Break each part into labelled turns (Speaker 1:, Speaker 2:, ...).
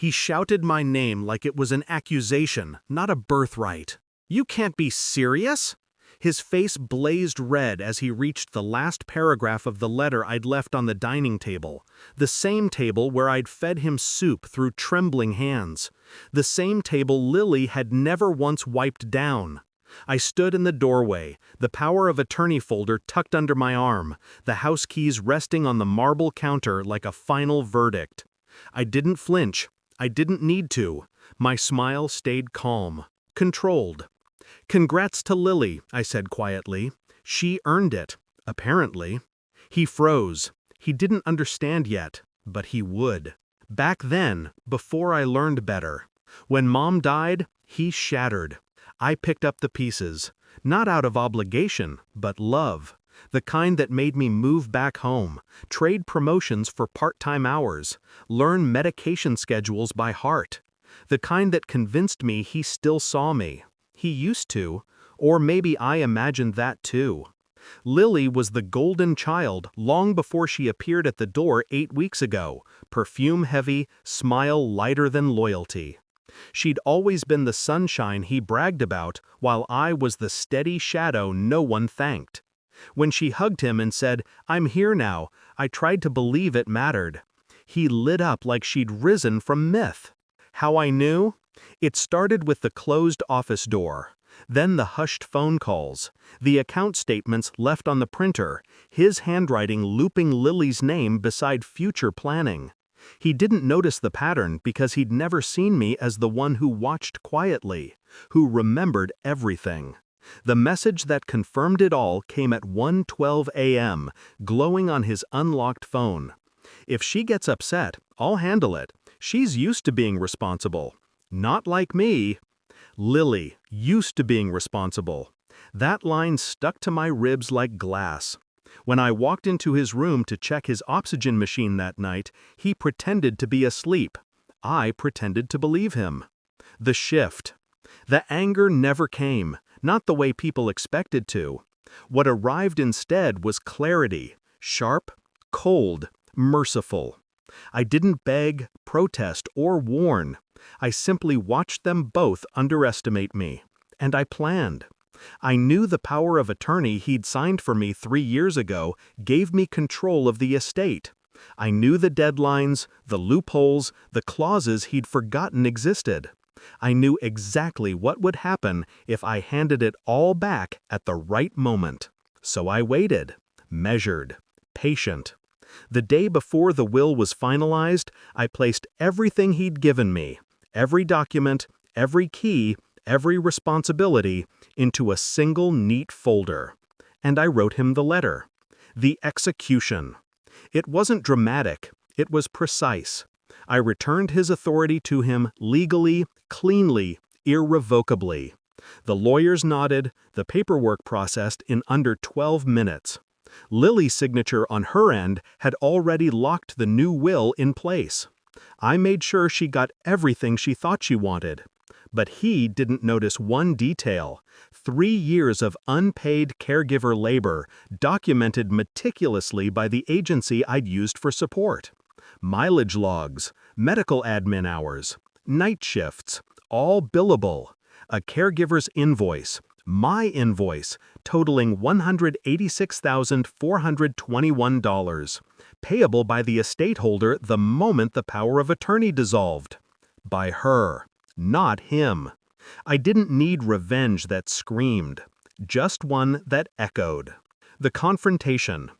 Speaker 1: He shouted my name like it was an accusation, not a birthright. "You can't be serious?" His face blazed red as he reached the last paragraph of the letter I'd left on the dining table, the same table where I'd fed him soup through trembling hands, the same table Lily had never once wiped down. I stood in the doorway, the power of attorney folder tucked under my arm, the house keys resting on the marble counter like a final verdict. I didn't flinch. I didn't need to. My smile stayed calm, controlled. "Congrats to Lily," I said quietly. "She earned it, apparently." He froze. He didn't understand yet, but he would. Back then, before I learned better. When Mom died, he shattered. I picked up the pieces, not out of obligation, but love. The kind that made me move back home, trade promotions for part-time hours, learn medication schedules by heart. The kind that convinced me he still saw me. He used to, or maybe I imagined that too. Lily was the golden child long before she appeared at the door 8 weeks ago, perfume-heavy, smile lighter than loyalty. She'd always been the sunshine he bragged about, while I was the steady shadow no one thanked. When she hugged him and said, "I'm here now," I tried to believe it mattered. He lit up like she'd risen from myth. How I knew? It started with the closed office door, then the hushed phone calls, the account statements left on the printer, his handwriting looping Lily's name beside future planning. He didn't notice the pattern because he'd never seen me as the one who watched quietly, who remembered everything. The message that confirmed it all came at 1:12 a.m., glowing on his unlocked phone. "If she gets upset, I'll handle it. She's used to being responsible. Not like me." Lily, used to being responsible. That line stuck to my ribs like glass. When I walked into his room to check his oxygen machine that night, he pretended to be asleep. I pretended to believe him. The shift. The anger never came, not the way people expected to. What arrived instead was clarity, sharp, cold, merciful. I didn't beg, protest, or warn. I simply watched them both underestimate me. And I planned. I knew the power of attorney he'd signed for me 3 years ago gave me control of the estate. I knew the deadlines, the loopholes, the clauses he'd forgotten existed. I knew exactly what would happen if I handed it all back at the right moment. So I waited, measured, patient. The day before the will was finalized, I placed everything he'd given me, every document, every key, every responsibility, into a single neat folder. And I wrote him the letter. The execution. It wasn't dramatic, it was precise. I returned his authority to him legally, cleanly, irrevocably. The lawyers nodded, the paperwork processed in under 12 minutes. Lily's signature on her end had already locked the new will in place. I made sure she got everything she thought she wanted. But he didn't notice one detail: 3 years of unpaid caregiver labor, documented meticulously by the agency I'd used for support. Mileage logs, medical admin hours, night shifts, all billable. A caregiver's invoice, my invoice, totaling $186,421, payable by the estate holder the moment the power of attorney dissolved. By her, not him. I didn't need revenge that screamed, just one that echoed. The confrontation.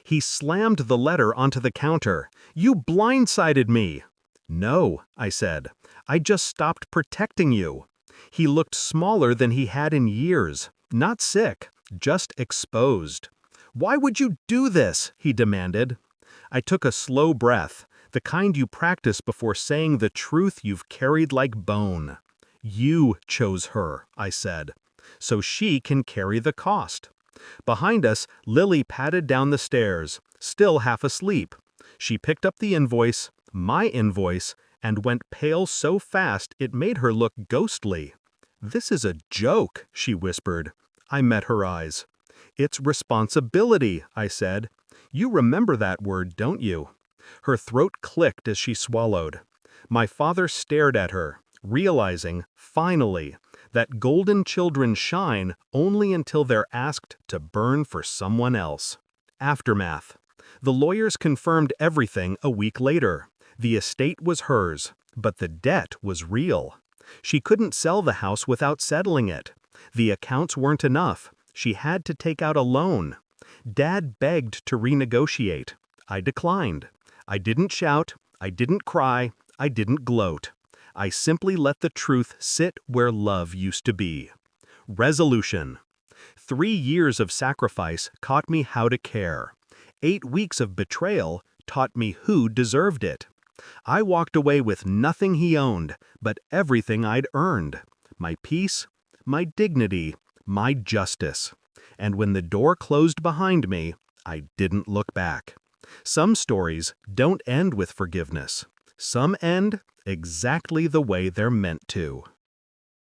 Speaker 1: He slammed the letter onto the counter. "You blindsided me." "No," I said. "I just stopped protecting you." He looked smaller than he had in years. Not sick, just exposed. "Why would you do this?" he demanded. I took a slow breath, the kind you practice before saying the truth you've carried like bone. "You chose her," I said, "so she can carry the cost." Behind us, Lily padded down the stairs, still half asleep. She picked up the invoice, my invoice, and went pale so fast it made her look ghostly. "This is a joke," she whispered. I met her eyes. "It's responsibility," I said. "You remember that word, don't you?" Her throat clicked as she swallowed. My father stared at her, realizing, finally, that golden children shine only until they're asked to burn for someone else. Aftermath. The lawyers confirmed everything a week later. The estate was hers, but the debt was real. She couldn't sell the house without settling it. The accounts weren't enough. She had to take out a loan. Dad begged to renegotiate. I declined. I didn't shout. I didn't cry. I didn't gloat. I simply let the truth sit where love used to be. Resolution. 3 years of sacrifice taught me how to care. 8 weeks of betrayal taught me who deserved it. I walked away with nothing he owned, but everything I'd earned. My peace, my dignity, my justice. And when the door closed behind me, I didn't look back. Some stories don't end with forgiveness. Some end exactly the way they're meant to.